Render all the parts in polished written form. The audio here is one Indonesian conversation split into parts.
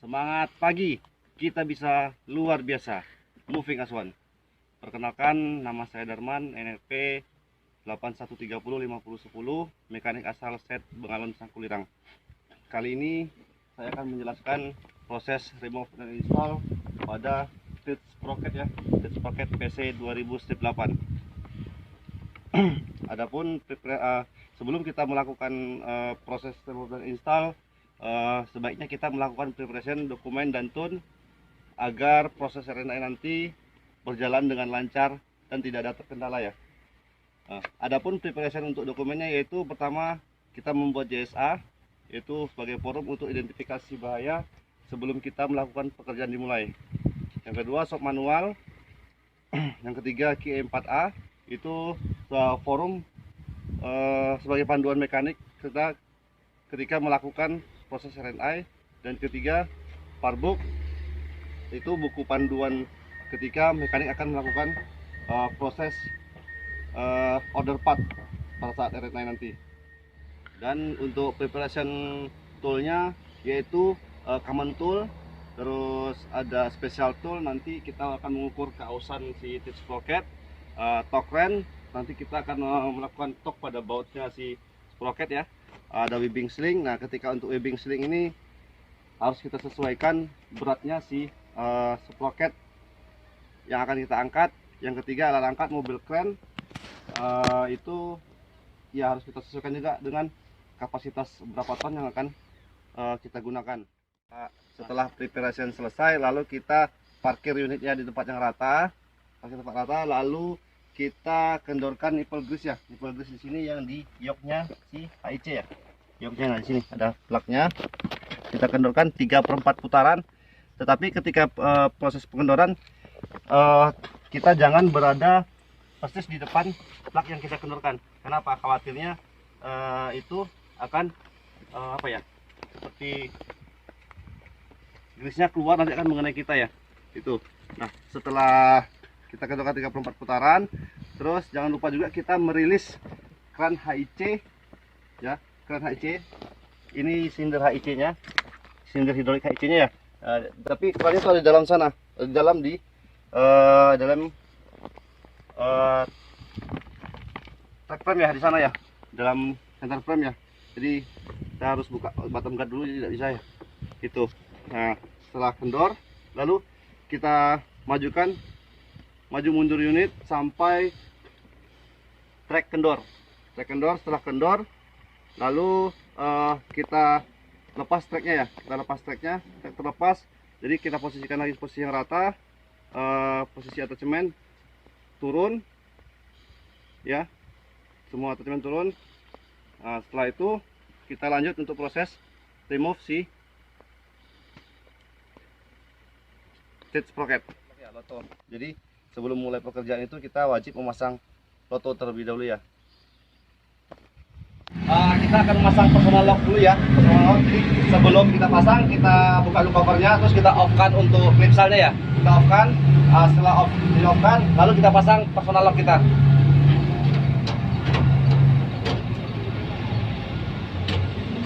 Semangat pagi, kita bisa luar biasa. Moving as one. Perkenalkan, nama saya Darman, NRP 81305010, mekanik asal set Bengawan Sangkulirang. Kali ini saya akan menjelaskan proses remove dan install pada Teats Sprocket ya, Teats Sprocket PC 2000-8. Adapun sebelum kita melakukan proses remove dan install, sebaiknya kita melakukan preparation dokumen dan tune agar proses RNA nanti berjalan dengan lancar dan tidak ada terkendala ya. Adapun preparation untuk dokumennya yaitu pertama kita membuat JSA, yaitu sebagai forum untuk identifikasi bahaya sebelum kita melakukan pekerjaan dimulai. Yang kedua shop manual. Yang ketiga QE4A, itu forum sebagai panduan mekanik kita ketika melakukan proses RNI. Dan ketiga Farbook, itu buku panduan ketika mekanik akan melakukan proses order part pada saat RNI nanti. Dan untuk preparation toolnya yaitu common tool, terus ada special tool, nanti kita akan mengukur keausan si Teats Sprocket. Torque wrench, nanti kita akan melakukan torque pada bautnya si sprocket ya. Ada webbing sling. Nah, ketika untuk webbing sling ini harus kita sesuaikan beratnya si sprocket yang akan kita angkat. Yang ketiga alat angkat mobil crane, itu ya harus kita sesuaikan juga dengan kapasitas berapa ton yang akan kita gunakan. Setelah preparation selesai, lalu kita parkir unitnya di tempat yang rata, lalu kita kendorkan nipple grease ya. Nipple grease di sini yang di yoknya si HIC ya. Yoknya, nah di sini ada plugnya. Kita kendorkan 3/4 putaran. Tetapi ketika proses pengendoran, kita jangan berada persis di depan plug yang kita kendorkan. Kenapa? Khawatirnya itu akan apa ya? Seperti grease-nya keluar, nanti akan mengenai kita ya. Itu. Nah, setelah kita kendorkan 3/4 putaran, terus jangan lupa juga kita merilis kran HIC ya. Kran HIC ini silinder HIC-nya, silinder hidrolik HIC-nya ya. Tapi krannya itu ada di dalam sana, di dalam track frame ya, di sana ya, dalam center frame ya. Jadi kita harus buka bottom guard dulu, tidak bisa ya. Itu. Nah, setelah kendor, lalu kita majukan, maju mundur unit sampai track kendor. Setelah kendor, lalu kita lepas tracknya ya. Kita lepas tracknya, track terlepas. Jadi kita posisikan lagi posisi yang rata, posisi attachment turun, ya. Semua attachment turun. Nah, setelah itu kita lanjut untuk proses remove si Teats Sprocket. Jadi sebelum mulai pekerjaan itu kita wajib memasang loto terlebih dahulu ya. Kita akan memasang personal lock dulu ya. Personal lock. Jadi sebelum kita pasang, kita buka dulu covernya, terus kita off-kan untuk klipsalnya ya. Kita off-kan. Setelah off-kan, lalu kita pasang personal lock kita.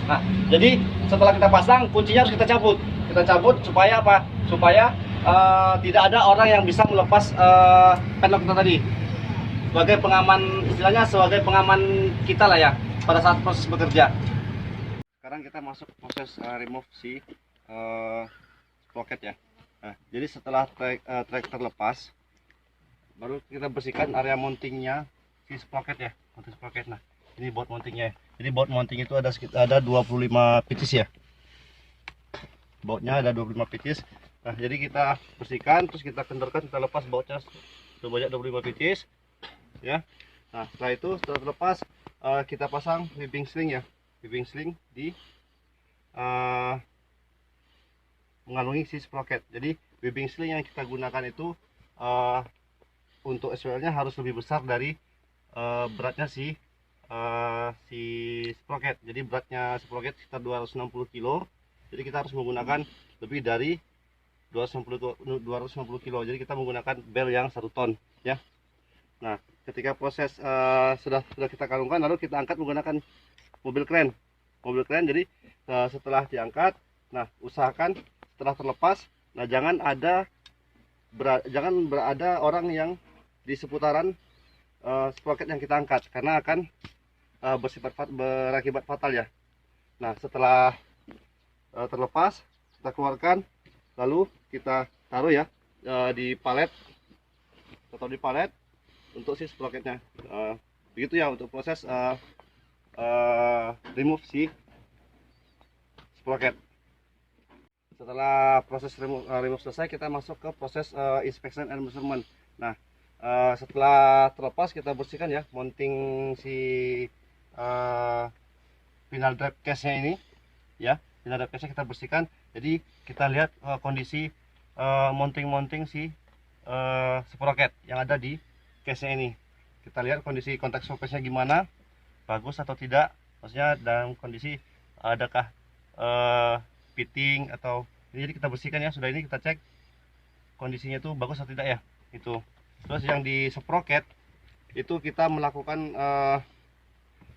Nah, jadi setelah kita pasang, kuncinya harus kita cabut. Kita cabut supaya apa? Supaya tidak ada orang yang bisa melepas padlock kita tadi. Sebagai pengaman, istilahnya sebagai pengaman kita lah ya pada saat proses bekerja. Sekarang kita masuk proses remove si sprocket ya. Nah, jadi setelah track terlepas, baru kita bersihkan area mountingnya si sprocket ya, mounting sprocket. Nah, ini bout mountingnya. Jadi bout mounting itu ada 25 pitches ya. Bautnya ada 25 pitches. Nah, jadi kita bersihkan, terus kita kendorkan, kita lepas bautnya sebanyak 25 pitches ya. Nah, setelah itu setelah terlepas, kita pasang webbing sling ya. Webbing sling di mengalungi si sprocket. Jadi webbing sling yang kita gunakan itu untuk SWL nya harus lebih besar dari beratnya si sprocket. Jadi beratnya sprocket sekitar 260 kilo. Jadi kita harus menggunakan lebih dari 260 kilo. Jadi kita menggunakan bel yang 1 ton ya. Nah, ketika proses sudah kita kalungkan, lalu kita angkat menggunakan mobil crane. Jadi setelah diangkat, nah usahakan setelah terlepas, nah jangan berada orang yang di seputaran sprocket yang kita angkat, karena akan berakibat fatal ya. Nah, setelah terlepas, kita keluarkan, lalu kita taruh ya di palet atau di palet untuk si sprocketnya. Begitu ya untuk proses remove si sprocket. Setelah proses remove selesai, kita masuk ke proses inspection and measurement. Nah, setelah terlepas, kita bersihkan ya mounting si final drive case-nya ini ya. Final drive case-nya kita bersihkan. Jadi kita lihat kondisi mounting si sprocket yang ada di case-nya ini. Kita lihat kondisi kontak surface-nya gimana, bagus atau tidak, maksudnya dalam kondisi adakah fitting atau ini. Jadi kita bersihkan ya. Sudah ini kita cek kondisinya itu bagus atau tidak ya. Itu. Terus yang di sprocket itu kita melakukan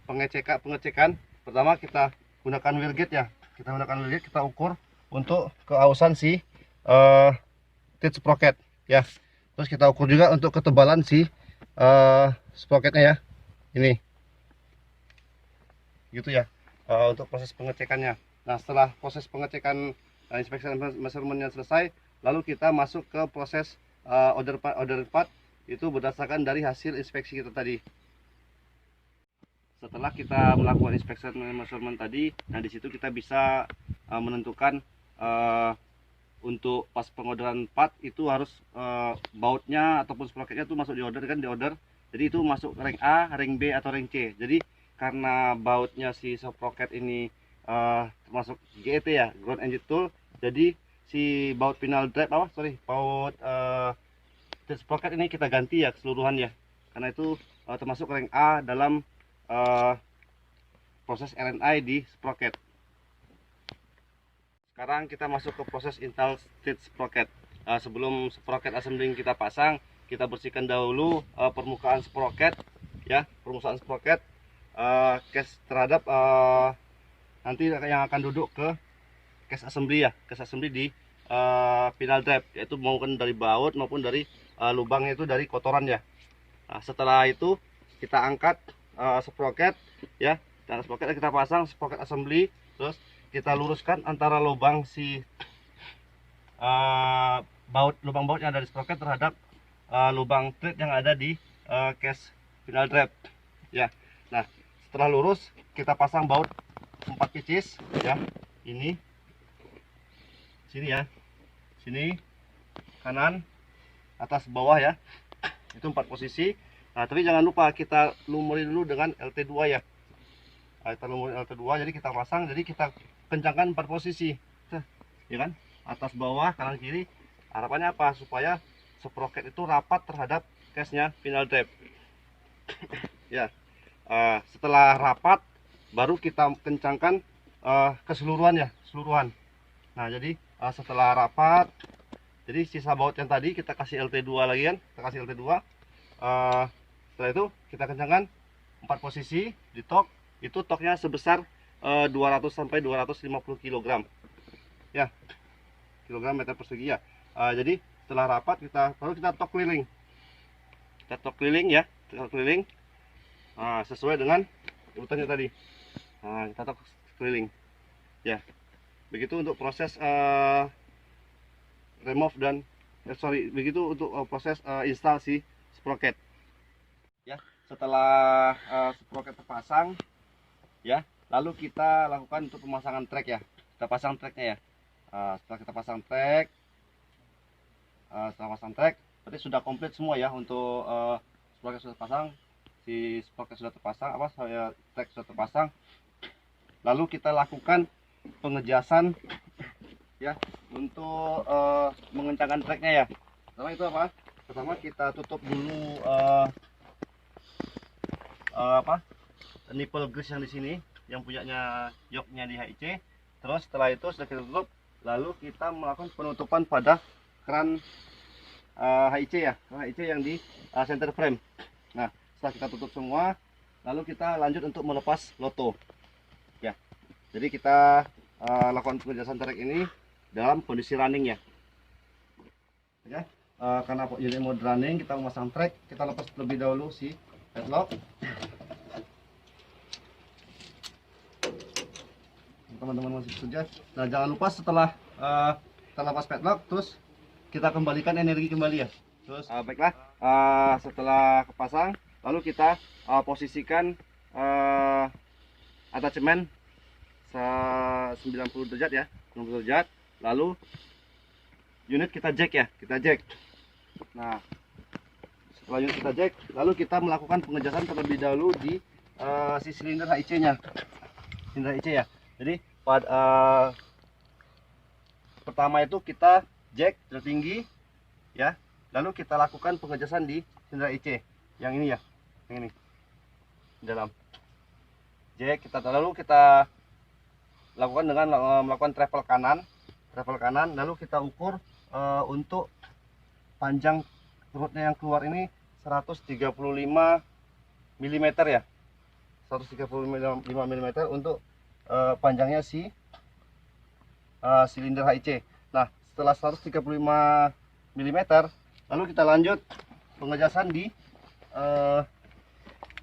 pengecekan. Pertama kita gunakan wheel gauge ya. Kita gunakan wheel gauge, kita ukur untuk keausan si teeth sprocket ya. Terus kita ukur juga untuk ketebalan si sprocketnya ya. Ini. Gitu ya. Untuk proses pengecekannya. Nah, setelah proses pengecekan inspection measurement-nya selesai, lalu kita masuk ke proses order part itu berdasarkan dari hasil inspeksi kita tadi. Setelah kita melakukan inspection measurement tadi, nah di situ kita bisa menentukan untuk pas pengorderan part itu harus bautnya ataupun sprocketnya itu masuk di order kan, di order. Jadi itu masuk rank A, rank B atau rank C. Jadi karena bautnya si sprocket ini termasuk GET ya, ground engine tool, jadi si baut final drive baut sprocket ini kita ganti ya keseluruhan ya, karena itu termasuk rank A dalam proses RNI di sprocket. Sekarang kita masuk ke proses install teeth sprocket. Sebelum sprocket assembling kita pasang, kita bersihkan dahulu permukaan sprocket ya, permukaan sprocket case terhadap nanti yang akan duduk ke case assembly ya, case assembly di final drive, yaitu maupun dari baut maupun dari lubangnya itu dari kotoran ya. Nah, setelah itu kita angkat sprocket ya, dan sprocket kita pasang sprocket assembly, terus kita luruskan antara lubang si lubang baut yang ada di sprocket terhadap lubang thread yang ada di case final drive ya. Nah, setelah lurus kita pasang baut 4 pieces ya, ini sini ya, sini kanan atas bawah ya, itu 4 posisi. Nah, tapi jangan lupa kita lumuri dulu dengan LT2 ya. Nah, kita lumuri LT2, jadi kita pasang, jadi kita kencangkan 4 posisi ya kan, atas bawah kanan kiri. Harapannya apa? Supaya sprocket itu rapat terhadap case-nya final drive ya. Setelah rapat baru kita kencangkan keseluruhan ya, keseluruhan. Nah, jadi setelah rapat, jadi sisa baut yang tadi kita kasih LT2 lagi kan, kita kasih LT2. Setelah itu kita kencangkan 4 posisi di tok, itu toknya sebesar 200 sampai 250 kg ya, kilogram meter persegi ya. Jadi setelah rapat baru kita tok keliling, ya, tok keliling sesuai dengan urutannya tadi. Kita tok keliling ya. Begitu untuk proses remove dan begitu untuk proses install si sprocket ya. Setelah sprocket terpasang ya, lalu kita lakukan untuk pemasangan track ya. Kita pasang tracknya ya. Setelah kita pasang track, berarti sudah komplit semua ya. Untuk sprocket sudah terpasang, si sprocket sudah terpasang, track sudah terpasang. Lalu kita lakukan pengejasan ya untuk mengencangkan tracknya ya. Pertama itu apa? Pertama kita tutup dulu nipple grease yang di sini, yang punyanya yoknya di HIC. Terus setelah itu sudah kita tutup, lalu kita melakukan penutupan pada keran HIC ya, HIC yang di center frame. Nah, setelah kita tutup semua, lalu kita lanjut untuk melepas loto ya. Jadi kita lakukan pengejasan track ini dalam kondisi running ya. Oke. Karena unit mode running, kita memasang track, kita lepas terlebih dahulu si padlock. Teman-teman masih bekerja. Nah, jangan lupa setelah kita lepas padlock, terus kita kembalikan energi kembali ya. Terus baiklah, setelah kepasang, lalu kita posisikan attachment 90 derajat ya, 90 derajat. Lalu unit kita jack ya, kita jack. Nah, setelah unit kita jack, lalu kita melakukan pengejasan terlebih dahulu di si silinder HIC-nya, silinder HIC ya. Jadi pertama itu kita jack tertinggi ya, lalu kita lakukan pengejasan di silinder HIC yang ini ya, yang ini di dalam jack. Lalu kita lakukan dengan melakukan travel kanan, lalu kita ukur untuk panjang perutnya yang keluar ini 135 mm ya, 135 mm untuk panjangnya si silinder HIC. Nah, setelah 135 mm, lalu kita lanjut pengejasan di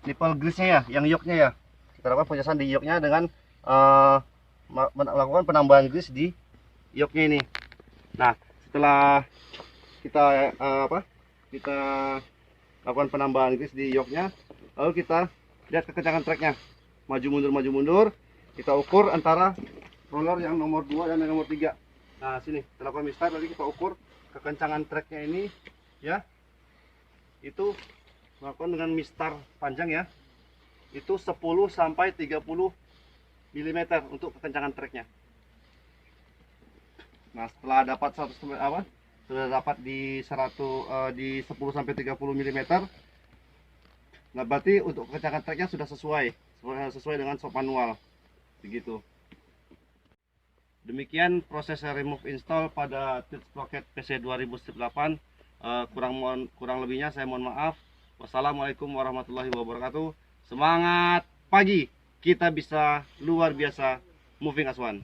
nipple grease-nya ya, yang yoke-nya ya. Kita lakukan pengejasan di yoke-nya dengan melakukan penambahan grease di yoke-nya ini. Nah, setelah kita kita lakukan penambahan grease di yoke-nya, lalu kita lihat kekencangan treknya, maju mundur, kita ukur antara roller yang nomor 2 dan yang nomor 3. Nah, sini kita lakukan mistar, lalu kita ukur kekencangan treknya ini ya, itu melakukan dengan mistar panjang ya, itu 10 sampai 30 mm untuk kekencangan treknya. Nah, setelah dapat 100 sudah dapat di 10 sampai 30 mm. Nah, berarti untuk kekencangan treknya sudah sesuai dengan shop manual. Begitu. Demikian proses remove install pada Twitch Sprocket PC 2008. Kurang lebihnya saya mohon maaf. Wassalamualaikum warahmatullahi wabarakatuh. Semangat pagi, kita bisa luar biasa moving as one.